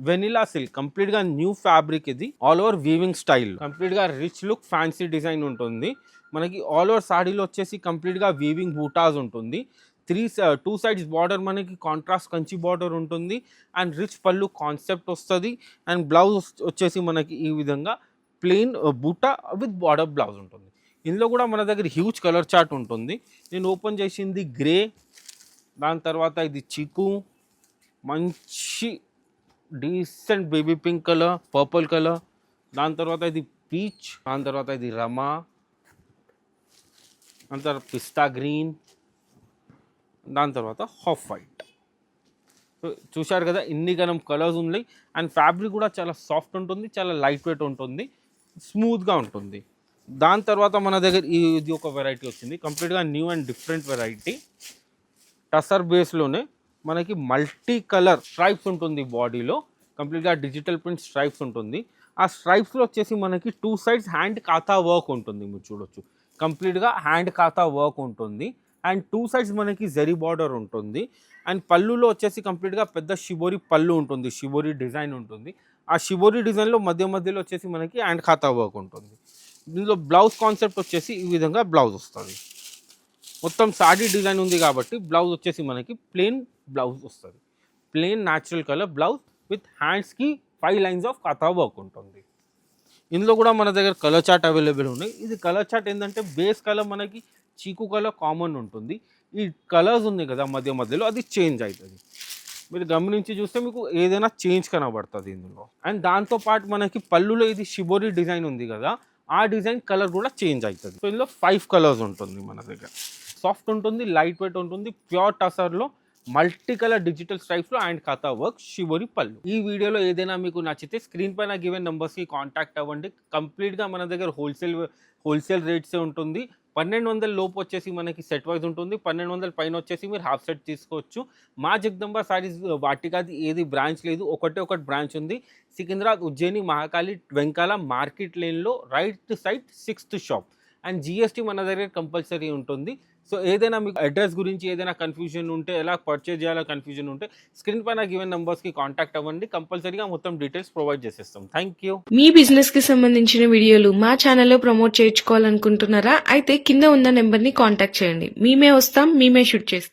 వెనిలా సిల్క్. కంప్లీట్గా న్యూ ఫ్యాబ్రిక్ ఇది, ఆల్ ఓవర్ వీవింగ్ స్టైల్. కంప్లీట్గా రిచ్ లుక్ ఫ్యాన్సీ డిజైన్ ఉంటుంది. మనకి ఆల్ ఓవర్ సాడీలో వచ్చేసి కంప్లీట్గా వీవింగ్ బూటాస్ ఉంటుంది. 2 sides బార్డర్ మనకి కాంట్రాస్ట్ కంచి బార్డర్ ఉంటుంది. అండ్ రిచ్ పళ్ళు కాన్సెప్ట్ వస్తుంది. అండ్ బ్లౌజ్ వచ్చేసి మనకి ఈ విధంగా ప్లెయిన్ బూటా విత్ బార్డర్ బ్లౌజ్ ఉంటుంది. ఇందులో కూడా మన దగ్గర హ్యూజ్ కలర్ చార్ట్ ఉంటుంది. నేను ఓపెన్ చేసింది గ్రే, దాని తర్వాత ఇది చీకు, మంచి decent baby pink colour, purple colour, దాని తర్వాత ఇది పీచ్, దాని తర్వాత ఇది రమా, దాని తర్వాత పిస్తా గ్రీన్, దాని తర్వాత హాఫ్ వైట్. సో చూశారు కదా, ఇన్ని గనం కలర్స్ ఉన్నాయి. అండ్ ఫ్యాబ్రిక్ కూడా చాలా సాఫ్ట్ ఉంటుంది, చాలా లైట్ వెయిట్ ఉంటుంది, స్మూత్గా ఉంటుంది. దాని తర్వాత మన దగ్గర ఇది ఒక వెరైటీ వచ్చింది, కంప్లీట్గా new and different variety. Tussar బేస్లోనే మనకి మల్టీ కలర్ స్ట్రైప్స్ ఉంటుంది బాడీలో. కంప్లీట్గా డిజిటల్ ప్రింట్ స్ట్రైప్స్ ఉంటుంది. ఆ స్ట్రైప్స్లో వచ్చేసి మనకి 2 sides హ్యాండ్ కాతా వర్క్ ఉంటుంది, మీరు చూడొచ్చు. కంప్లీట్గా హ్యాండ్ కాతా వర్క్ ఉంటుంది. అండ్ 2 sides మనకి జరీ బార్డర్ ఉంటుంది. అండ్ పళ్ళులో వచ్చేసి కంప్లీట్గా పెద్ద షిబోరి పళ్ళు ఉంటుంది, షిబోరి డిజైన్ ఉంటుంది. ఆ షిబోరి డిజైన్లో మధ్యలో వచ్చేసి మనకి హ్యాండ్ ఖాతా వర్క్ ఉంటుంది. దీనిలో బ్లౌజ్ కాన్సెప్ట్ వచ్చేసి ఈ విధంగా బ్లౌజ్ వస్తుంది. మొత్తం సాడీ డిజైన్ ఉంది కాబట్టి బ్లౌజ్ వచ్చేసి మనకి ప్లెయిన్ బ్లౌజ్ వస్తుంది. Plain natural colour blouse with హ్యాండ్స్కి 5 lines ఆఫ్ ఖాతా వర్క్ ఉంటుంది. ఇందులో కూడా మన దగ్గర కలర్ చార్ట్ అవైలబుల్ ఉన్నాయి. ఇది కలర్ చార్ట్ ఏంటంటే బేస్ కలర్ మనకి చీకు కలర్ కామన్ ఉంటుంది. ఈ కలర్స్ ఉన్నాయి కదా మధ్యలో అది చేంజ్ అవుతుంది. మీరు గమనించి చూస్తే మీకు ఏదైనా చేంజ్ కనబడుతుంది ఇందులో. అండ్ దాంతోపాటు మనకి పళ్ళులో ఇది షిబోరి డిజైన్ ఉంది కదా, ఆ డిజైన్ కలర్ కూడా చేంజ్ అవుతుంది. సో ఇందులో 5 కలర్స్ ఉంటుంది మన దగ్గర. సాఫ్ట్ ఉంటుంది, లైట్ వెయిట్ ఉంటుంది, ప్యూర్ టసర్లో మల్టీ కలర్ డిజిటల్ స్ట్రైప్స్లో అండ్ ఖాతా వర్క్ షిబోరి పళ్ళు. ఈ వీడియోలో ఏదైనా మీకు నచ్చితే స్క్రీన్ పైన గివెన్ నెంబర్స్కి కాంటాక్ట్ అవ్వండి. కంప్లీట్గా మన దగ్గర హోల్సేల్ రేట్సే ఉంటుంది. 1200 లోపు వచ్చేసి మనకి సెట్ వైజ్ ఉంటుంది. 1200 పైన వచ్చేసి మీరు హాఫ్ సెట్ తీసుకోవచ్చు. మా జగదంబ సారీస్ వాటికాది ఏది బ్రాంచ్ లేదు, ఒకటి బ్రాంచ్ ఉంది. సికింద్రాబాద్, ఉజ్జయిని, మహాకాళి, వెంకాల మార్కెట్ లేన్లో right side 6th shop. And GST మన దగ్గర కంపల్సరీ ఉంటుంది. సో ఏదైనా మీకు అడ్రస్ గురించి ఏదైనా కన్ఫ్యూజన్ ఉంటే, ఎలా పర్చేజ్ చేయాలో కన్ఫ్యూజన్ ఉంటే స్క్రీన్ పైన గివెన్ నంబర్స్కి కాంటాక్ట్ అవ్వండి. కంపల్సరీగా మొత్తం డీటెయిల్స్ ప్రొవైడ్ చేసేస్తాం. Thank you. మీ బిజినెస్ కి సంబంధించిన వీడియోలు మా ఛానల్లో ప్రమోట్ చేయించుకోవాలనుకుంటున్నారా? అయితే కింద ఉన్న నెంబర్ ని కాంటాక్ట్ చేయండి. మేమే వస్తాం, మేమే షూట్ చేస్తాం.